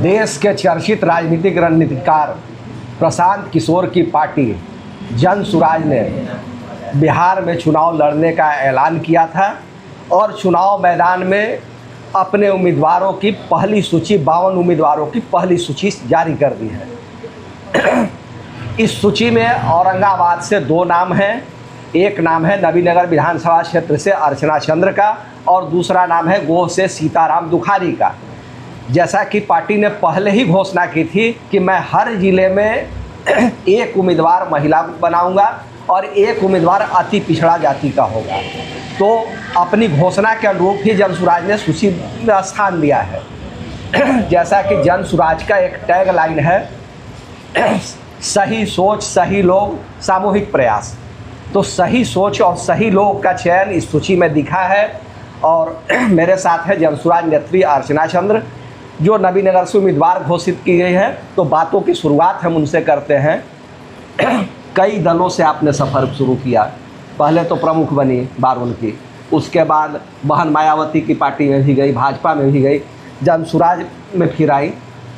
देश के चर्चित राजनीतिक रणनीतिकार प्रशांत किशोर की पार्टी जन सुराज ने बिहार में चुनाव लड़ने का ऐलान किया था और चुनाव मैदान में अपने उम्मीदवारों की पहली सूची 52 उम्मीदवारों की पहली सूची जारी कर दी है। इस सूची में औरंगाबाद से 2 नाम हैं। एक नाम है नबीनगर विधानसभा क्षेत्र से अर्चना चंद्र का और दूसरा नाम है गोह से सीताराम दुखारी का। जैसा कि पार्टी ने पहले ही घोषणा की थी कि मैं हर जिले में एक उम्मीदवार महिला बनाऊंगा और एक उम्मीदवार अति पिछड़ा जाति का होगा, तो अपनी घोषणा के अनुरूप ही जन सुराज ने सूची में स्थान दिया है। जैसा कि जन सुराज का एक टैग लाइन है, सही सोच सही लोग सामूहिक प्रयास। तो सही सोच और सही लोग का चयन इस सूची में दिखा है और मेरे साथ है जन सुराज नेत्री अर्चना चंद्र जो नबीनगर से उम्मीदवार घोषित की गई है। तो बातों की शुरुआत हम उनसे करते हैं। कई दलों से आपने सफ़र शुरू किया, पहले तो प्रमुख बनी बारुण की, उसके बाद बहन मायावती की पार्टी में भी गई, भाजपा में भी गई, जन सुराज में फिर आई।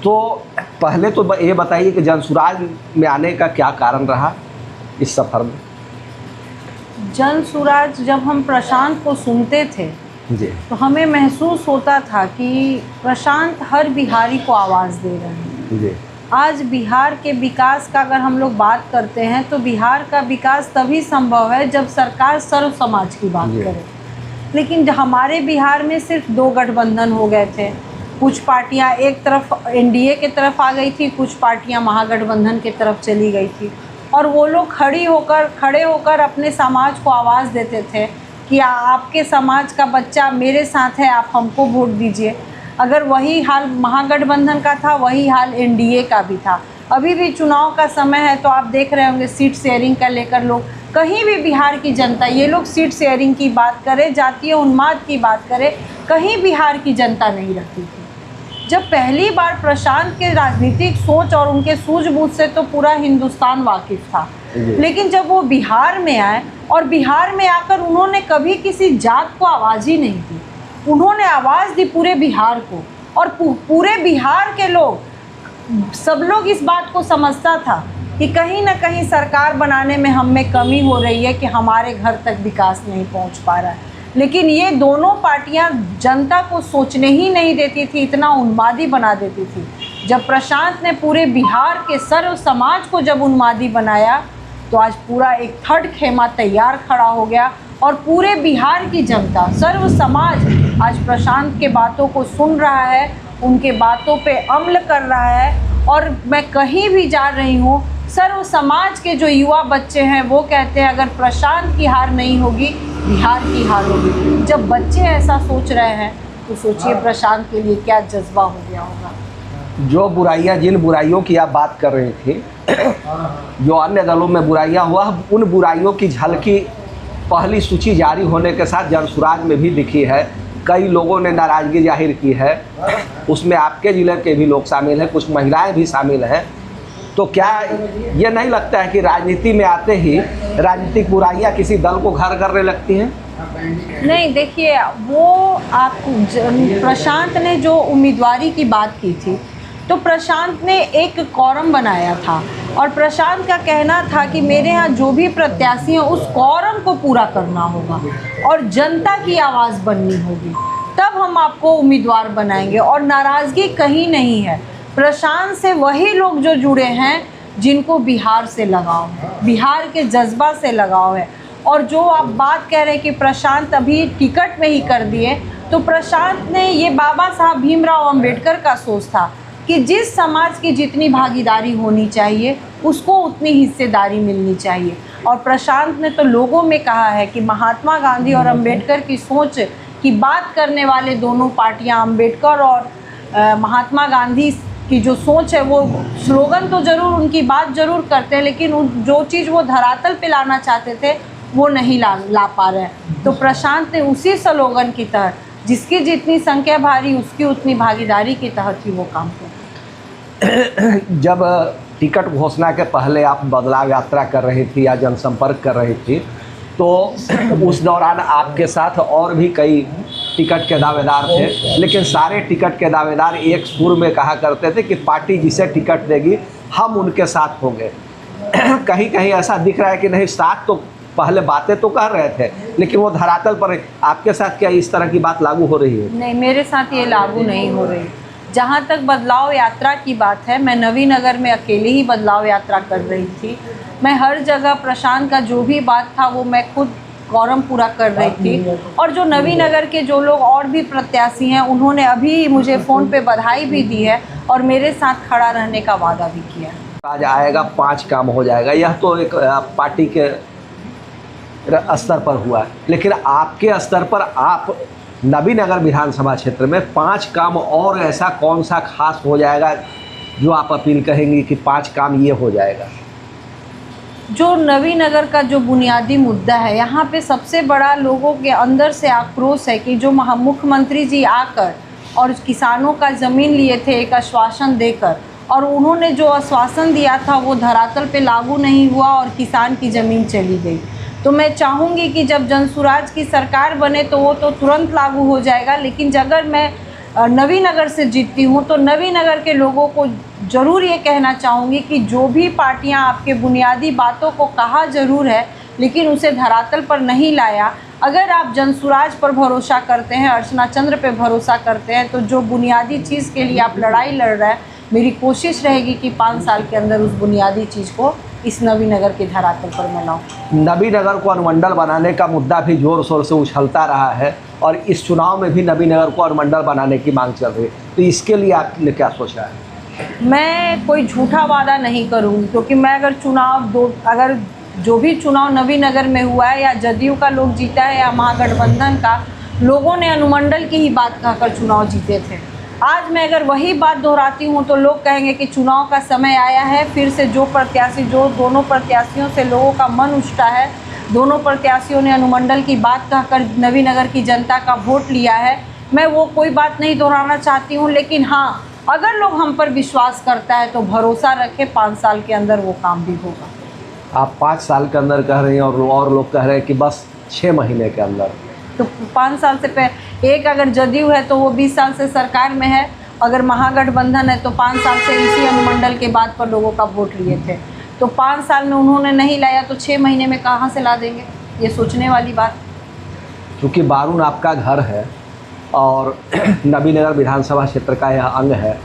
तो पहले तो ये बताइए कि जन सुराज में आने का क्या कारण रहा इस सफ़र में? जन सुराज जब हम प्रशांत को सुनते थे जी, तो हमें महसूस होता था कि प्रशांत हर बिहारी को आवाज़ दे रहे हैं। जी, आज बिहार के विकास का अगर हम लोग बात करते हैं तो बिहार का विकास तभी संभव है जब सरकार सर्व समाज की बात करे। लेकिन हमारे बिहार में सिर्फ 2 गठबंधन हो गए थे। कुछ पार्टियां एक तरफ एनडीए के तरफ आ गई थी, कुछ पार्टियां महागठबंधन के तरफ चली गई थी और वो लोग खड़े होकर अपने समाज को आवाज़ देते थे कि आपके समाज का बच्चा मेरे साथ है, आप हमको वोट दीजिए। अगर वही हाल महागठबंधन का था, वही हाल एनडीए का भी था। अभी भी चुनाव का समय है तो आप देख रहे होंगे सीट शेयरिंग का लेकर लोग, कहीं भी बिहार की जनता, ये लोग सीट शेयरिंग की बात करें, जातीय उन्माद की बात करें, कहीं बिहार की जनता नहीं रहती थी। जब पहली बार प्रशांत के राजनीतिक सोच और उनके सूझबूझ से तो पूरा हिंदुस्तान वाकिफ था, लेकिन जब वो बिहार में आए और बिहार में आकर उन्होंने कभी किसी जात को आवाज़ ही नहीं दी, उन्होंने आवाज़ दी पूरे बिहार को। और पूरे बिहार के लोग, सब लोग इस बात को समझता था कि कहीं ना कहीं सरकार बनाने में हम में कमी हो रही है कि हमारे घर तक विकास नहीं पहुंच पा रहा है। लेकिन ये दोनों पार्टियां जनता को सोचने ही नहीं देती थी, इतना उन्मादी बना देती थी। जब प्रशांत ने पूरे बिहार के सर्व समाज को जब उन्मादी बनाया तो आज पूरा एक थर्ड खेमा तैयार खड़ा हो गया और पूरे बिहार की जनता, सर्व समाज आज प्रशांत के बातों को सुन रहा है, उनके बातों पे अमल कर रहा है। और मैं कहीं भी जा रही हूँ, सर्व समाज के जो युवा बच्चे हैं वो कहते हैं अगर प्रशांत की हार नहीं होगी, बिहार की हार होगी। जब बच्चे ऐसा सोच रहे हैं तो सोचिए प्रशांत के लिए क्या जज्बा हो गया होगा। जो बुराइयां, जिन बुराइयों की आप बात कर रही थी, जो अन्य दलों में बुराइयां हुआ, उन बुराइयों की झलकी पहली सूची जारी होने के साथ जन सुराज में भी दिखी है। कई लोगों ने नाराज़गी जाहिर की है, उसमें आपके ज़िले के भी लोग शामिल हैं, कुछ महिलाएं भी शामिल हैं। तो क्या ये नहीं लगता है कि राजनीति में आते ही राजनीतिक बुराइयां किसी दल को घर करने लगती हैं? नहीं, देखिए, वो आप प्रशांत ने जो उम्मीदवारी की बात की थी तो प्रशांत ने एक कॉरम बनाया था और प्रशांत का कहना था कि मेरे यहाँ जो भी प्रत्याशी हैं उस कॉरम को पूरा करना होगा और जनता की आवाज़ बननी होगी, तब हम आपको उम्मीदवार बनाएंगे। और नाराज़गी कहीं नहीं है, प्रशांत से वही लोग जो जुड़े हैं जिनको बिहार से लगाव है, बिहार के जज्बा से लगाव है। और जो आप बात कह रहे हैं कि प्रशांत अभी टिकट में ही कर दिए, तो प्रशांत ने ये बाबा साहब भीमराव अंबेडकर का सोच था कि जिस समाज की जितनी भागीदारी होनी चाहिए उसको उतनी हिस्सेदारी मिलनी चाहिए। और प्रशांत ने तो लोगों में कहा है कि महात्मा गांधी और अंबेडकर की सोच की बात करने वाले दोनों पार्टियां, अंबेडकर और महात्मा गांधी की जो सोच है, वो स्लोगन तो ज़रूर, उनकी बात ज़रूर करते हैं, लेकिन जो चीज़ वो धरातल पे लाना चाहते थे वो नहीं ला पा रहे हैं। तो प्रशांत ने उसी स्लोगन की तहत, जिसकी जितनी संख्या भारी उसकी उतनी भागीदारी के तहत ही वो काम किया। जब टिकट घोषणा के पहले आप बदलाव यात्रा कर रही थी या जनसंपर्क कर रही थी, तो उस दौरान आपके साथ और भी कई टिकट के दावेदार थे, लेकिन सारे टिकट के दावेदार एक सुर में कहा करते थे कि पार्टी जिसे टिकट देगी हम उनके साथ होंगे। कहीं कहीं ऐसा दिख रहा है कि नहीं, साथ तो पहले बातें तो कर रहे थे, लेकिन वो धरातल पर आपके साथ क्या इस तरह की बात लागू हो रही है? नहीं, मेरे साथ ये लागू नहीं हो रही। जहाँ तक बदलाव यात्रा की बात है, मैं नवीनगर में अकेले ही बदलाव यात्रा कर रही थी। मैं हर जगह प्रशांत का जो भी बात था वो मैं खुद कॉरम पूरा कर रही थी। और जो नवीनगर के जो लोग और भी प्रत्याशी हैं, उन्होंने अभी मुझे फ़ोन पे बधाई भी दी है और मेरे साथ खड़ा रहने का वादा भी किया है। आज आएगा 5 काम हो जाएगा, यह तो एक पार्टी के स्तर पर हुआ है, लेकिन आपके स्तर पर आप नवीनगर विधानसभा क्षेत्र में 5 काम और ऐसा कौन सा खास हो जाएगा जो आप अपील कहेंगी कि 5 काम ये हो जाएगा? जो नवीनगर का जो बुनियादी मुद्दा है, यहाँ पे सबसे बड़ा लोगों के अंदर से आक्रोश है कि जो मुख्यमंत्री जी आकर और किसानों का ज़मीन लिए थे एक आश्वासन देकर, और उन्होंने जो आश्वासन दिया था वो धरातल पे लागू नहीं हुआ और किसान की ज़मीन चली गई। तो मैं चाहूँगी कि जब जनसुराज की सरकार बने तो वो तो तुरंत लागू हो जाएगा, लेकिन अगर मैं नवीनगर से जीतती हूँ तो नवीनगर के लोगों को ज़रूर ये कहना चाहूँगी कि जो भी पार्टियाँ आपके बुनियादी बातों को कहा ज़रूर है लेकिन उसे धरातल पर नहीं लाया, अगर आप जनसुराज पर भरोसा करते हैं, अर्चना चंद्र पे भरोसा करते हैं, तो जो बुनियादी चीज़ के लिए आप लड़ाई लड़ रहे हैं, मेरी कोशिश रहेगी कि 5 साल के अंदर उस बुनियादी चीज़ को इस नवीनगर के धरातल पर मैं लाऊं। नवीनगर को अनुमंडल बनाने का मुद्दा भी जोर शोर से उछलता रहा है और इस चुनाव में भी नवीनगर को अनुमंडल बनाने की मांग चल रही है, तो इसके लिए आपने क्या सोचा है? मैं कोई झूठा वादा नहीं करूँगी, क्योंकि मैं अगर जो भी चुनाव नवीनगर में हुआ है या जदयू का लोग जीता है या महागठबंधन का, लोगों ने अनुमंडल की ही बात कहकर चुनाव जीते थे। आज मैं अगर वही बात दोहराती हूँ तो लोग कहेंगे कि चुनाव का समय आया है, फिर से जो दोनों प्रत्याशियों से लोगों का मन उठता है, दोनों प्रत्याशियों ने अनुमंडल की बात कहकर नवीनगर की जनता का वोट लिया है, मैं वो कोई बात नहीं दोहराना चाहती हूँ। लेकिन हाँ, अगर लोग हम पर विश्वास करता है तो भरोसा रखे, 5 साल के अंदर वो काम भी होगा। आप 5 साल के अंदर कह रही हैं और लोग कह रहे हैं कि बस 6 महीने के अंदर। तो 5 साल से एक अगर जदयू है तो वो 20 साल से सरकार में है, अगर महागठबंधन है तो 5 साल से इसी अनुमंडल के बाद पर लोगों का वोट लिए थे, तो 5 साल में उन्होंने नहीं लाया तो 6 महीने में कहाँ से ला देंगे? ये सोचने वाली बात। क्योंकि बारून आपका घर है और नवीनगर विधानसभा क्षेत्र का यह अंग है।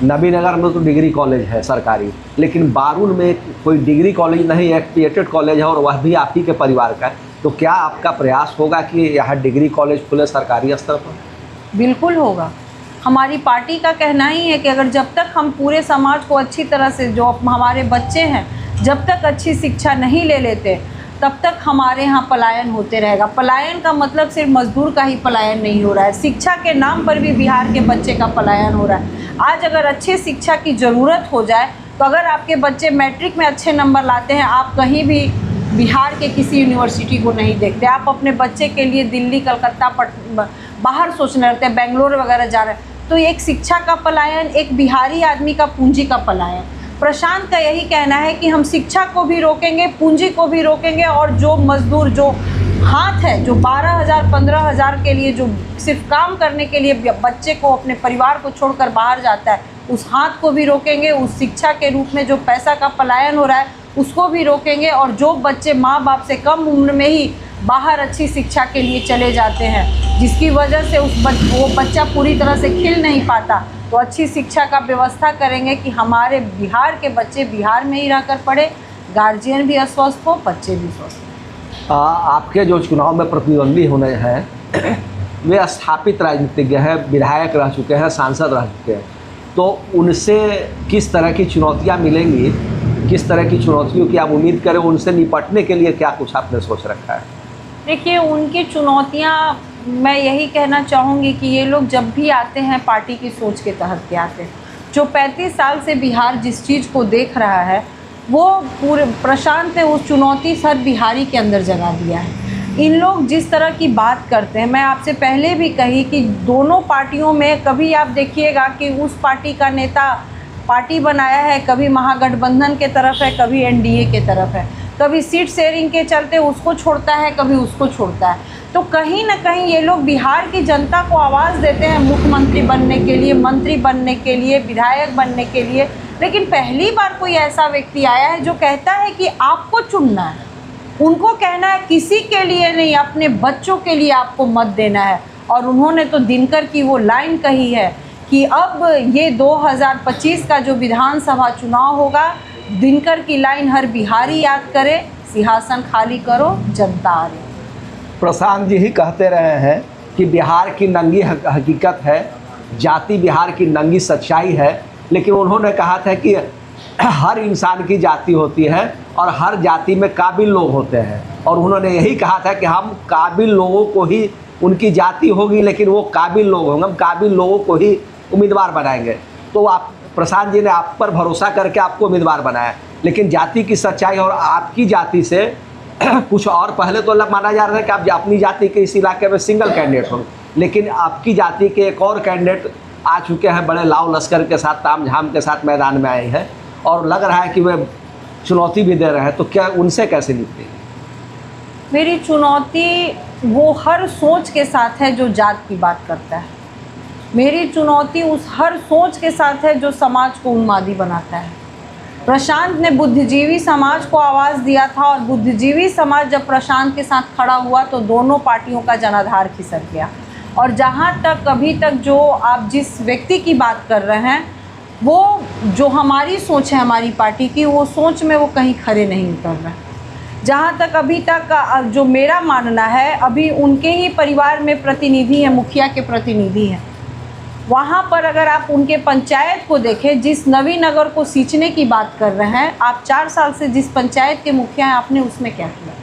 नवीनगर में तो डिग्री कॉलेज है सरकारी, लेकिन बारून में कोई डिग्री कॉलेज नहीं, एक पीएटेड कॉलेज है और वह भी आप ही के परिवार का है। तो क्या आपका प्रयास होगा कि यहाँ डिग्री कॉलेज खुले सरकारी स्तर पर? बिल्कुल होगा। हमारी पार्टी का कहना ही है कि अगर जब तक हम पूरे समाज को अच्छी तरह से, जो हमारे बच्चे हैं, जब तक अच्छी शिक्षा नहीं ले लेते तब तक हमारे यहाँ पलायन होते रहेगा। पलायन का मतलब सिर्फ मजदूर का ही पलायन नहीं हो रहा है, शिक्षा के नाम पर भी बिहार के बच्चे का पलायन हो रहा है। आज अगर अच्छी शिक्षा की ज़रूरत हो जाए तो अगर आपके बच्चे मैट्रिक में अच्छे नंबर लाते हैं, आप कहीं भी बिहार के किसी यूनिवर्सिटी को नहीं देखते, आप अपने बच्चे के लिए दिल्ली, कलकत्ता, बाहर सोचने लगते हैं, बेंगलोर वगैरह जा रहे हैं। तो एक शिक्षा का पलायन, एक बिहारी आदमी का पूंजी का पलायन। प्रशांत का यही कहना है कि हम शिक्षा को भी रोकेंगे, पूंजी को भी रोकेंगे, और जो मजदूर, जो हाथ है, जो 12,000 15,000 के लिए जो सिर्फ काम करने के लिए बच्चे को, अपने परिवार को छोड़कर बाहर जाता है, उस हाथ को भी रोकेंगे। उस शिक्षा के रूप में जो पैसा का पलायन हो रहा है उसको भी रोकेंगे। और जो बच्चे माँ बाप से कम उम्र में ही बाहर अच्छी शिक्षा के लिए चले जाते हैं, जिसकी वजह से वो बच्चा पूरी तरह से खिल नहीं पाता, तो अच्छी शिक्षा का व्यवस्था करेंगे कि हमारे बिहार के बच्चे बिहार में ही रहकर पढ़े, गार्जियन भी अस्वस्थ हो, बच्चे भी स्वस्थ। आपके जो चुनाव में प्रतिद्वंदी होने हैं वे स्थापित राजनीतिज्ञ हैं, विधायक रह चुके हैं, सांसद रह चुके हैं, तो उनसे किस तरह की चुनौतियाँ मिलेंगी, किस तरह की चुनौतियों की आप उम्मीद करें, उनसे निपटने के लिए क्या कुछ आपने सोच रखा है? देखिए, उनकी चुनौतियाँ, मैं यही कहना चाहूँगी कि ये लोग जब भी आते हैं पार्टी की सोच के तहत के आते हैं। जो 35 साल से बिहार जिस चीज़ को देख रहा है, वो पूरे प्रशांत ने उस चुनौती हर बिहारी के अंदर जगा दिया है। इन लोग जिस तरह की बात करते हैं, मैं आपसे पहले भी कही कि दोनों पार्टियों में कभी आप देखिएगा कि उस पार्टी का नेता पार्टी बनाया है, कभी महागठबंधन के तरफ है, कभी एनडीए के तरफ है। कभी सीट शेयरिंग के चलते उसको छोड़ता है, कभी उसको छोड़ता है। तो कहीं ना कहीं ये लोग बिहार की जनता को आवाज़ देते हैं मुख्यमंत्री बनने के लिए, मंत्री बनने के लिए, विधायक बनने के लिए, लेकिन पहली बार कोई ऐसा व्यक्ति आया है जो कहता है कि आपको चुनना है। उनको कहना है किसी के लिए नहीं, अपने बच्चों के लिए आपको मत देना है। और उन्होंने तो दिनकर की वो लाइन कही है कि अब ये 2025 का जो विधानसभा चुनाव होगा, दिनकर की लाइन हर बिहारी याद करे, सिंहासन खाली करो, जनता आ रही। प्रशांत जी ही कहते रहे हैं कि बिहार की नंगी हकीकत है, जाति बिहार की नंगी सच्चाई है, लेकिन उन्होंने कहा था कि हर इंसान की जाति होती है और हर जाति में काबिल लोग होते हैं, और उन्होंने यही कहा था कि हम काबिल लोगों को ही, उनकी जाति होगी लेकिन वो काबिल लोग होंगे, हम काबिल लोगों को ही उम्मीदवार बनाएंगे। तो आप प्रशांत जी ने आप पर भरोसा करके आपको उम्मीदवार बनाया, लेकिन जाति की सच्चाई और आपकी जाति से कुछ और पहले तो अलग माना जा रहा था कि आप अपनी जाति के इस इलाके में सिंगल कैंडिडेट होंगे, लेकिन आपकी जाति के एक और कैंडिडेट आ चुके हैं, बड़े लाव लश्कर के साथ, ताम झाम के साथ मैदान में आए हैं, और लग रहा है कि वे चुनौती भी दे रहे हैं। तो क्या उनसे कैसे निपटेंगे? मेरी चुनौती वो हर सोच के साथ है जो जात की बात करता है। मेरी चुनौती उस हर सोच के साथ है जो समाज को उन्मादी बनाता है। प्रशांत ने बुद्धिजीवी समाज को आवाज़ दिया था, और बुद्धिजीवी समाज जब प्रशांत के साथ खड़ा हुआ तो दोनों पार्टियों का जनाधार खिसक गया। और जहाँ तक अभी तक जो आप जिस व्यक्ति की बात कर रहे हैं, वो जो हमारी सोच है हमारी पार्टी की, वो सोच में वो कहीं खरे नहीं उतर रहे। जहाँ तक अभी तक जो मेरा मानना है, अभी उनके ही परिवार में प्रतिनिधि हैं, मुखिया के प्रतिनिधि हैं। वहाँ पर अगर आप उनके पंचायत को देखें, जिस नवीनगर को सींचने की बात कर रहे हैं, आप 4 साल से जिस पंचायत के मुखिया हैं, आपने उसमें क्या किया?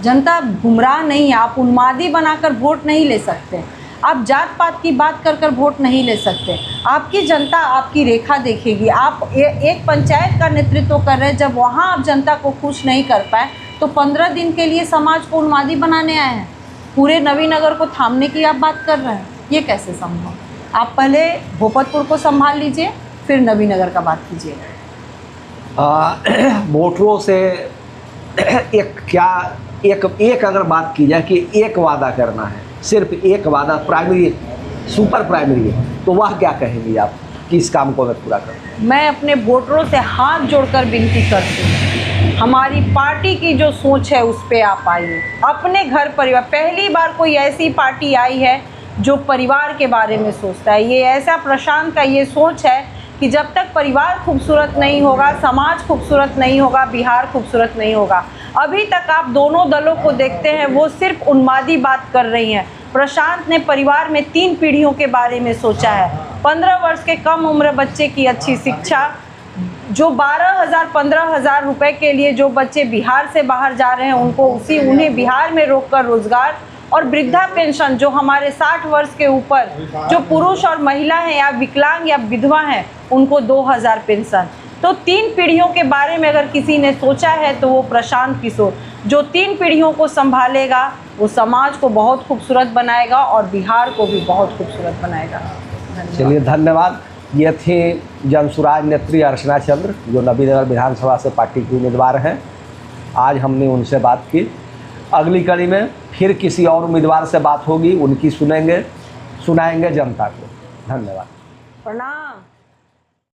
जनता गुमराह नहीं है। आप उन्मादी बनाकर वोट नहीं ले सकते, आप जात पात की बात कर कर वोट नहीं ले सकते। आपकी जनता आपकी रेखा देखेगी। आप एक पंचायत का नेतृत्व कर रहे हैं, जब वहाँ आप जनता को खुश नहीं कर पाए तो 15 दिन के लिए समाज को उन्मादी बनाने आए हैं। पूरे नवीनगर को थामने की आप बात कर रहे हैं, ये कैसे संभव? आप पहले भोपतपुर को संभाल लीजिए, फिर नवीनगर का बात कीजिए। वोटरों से एक अगर बात की जाए कि एक वादा करना है, सिर्फ एक वादा, प्राइमरी सुपर प्राइमरी है, तो वह क्या कहेंगी आप कि इस काम को मैं पूरा करूँ? मैं अपने वोटरों से हाथ जोड़कर विनती करती हूँ, हमारी पार्टी की जो सोच है उस पर आप आइए। अपने घर परिवार, पहली बार कोई ऐसी पार्टी आई है जो परिवार के बारे में सोचता है। ये ऐसा प्रशांत का ये सोच है कि जब तक परिवार खूबसूरत नहीं होगा, समाज खूबसूरत नहीं होगा, बिहार खूबसूरत नहीं होगा। अभी तक आप दोनों दलों को देखते हैं, वो सिर्फ उन्मादी बात कर रही हैं। प्रशांत ने परिवार में 3 पीढ़ियों के बारे में सोचा है। 15 वर्ष के कम उम्र बच्चे की अच्छी शिक्षा, जो 12,000 15,000 रुपए के लिए जो बच्चे बिहार से बाहर जा रहे हैं उनको उन्हें बिहार में रोककर रोजगार, और वृद्धा पेंशन जो हमारे 60 वर्ष के ऊपर जो पुरुष और महिला हैं या विकलांग या विधवा हैं उनको 2,000 पेंशन। तो 3 पीढ़ियों के बारे में अगर किसी ने सोचा है तो वो प्रशांत किशोर, जो 3 पीढ़ियों को संभालेगा वो समाज को बहुत खूबसूरत बनाएगा और बिहार को भी बहुत खूबसूरत बनाएगा। चलिए, धन्यवाद। ये थे जनसुराज नेत्री अर्चना चंद्र, जो नवीनगर विधानसभा से पार्टी की उम्मीदवार हैं। आज हमने उनसे बात की। अगली कड़ी में फिर किसी और उम्मीदवार से बात होगी, उनकी सुनाएंगे जनता को। धन्यवाद, प्रणाम।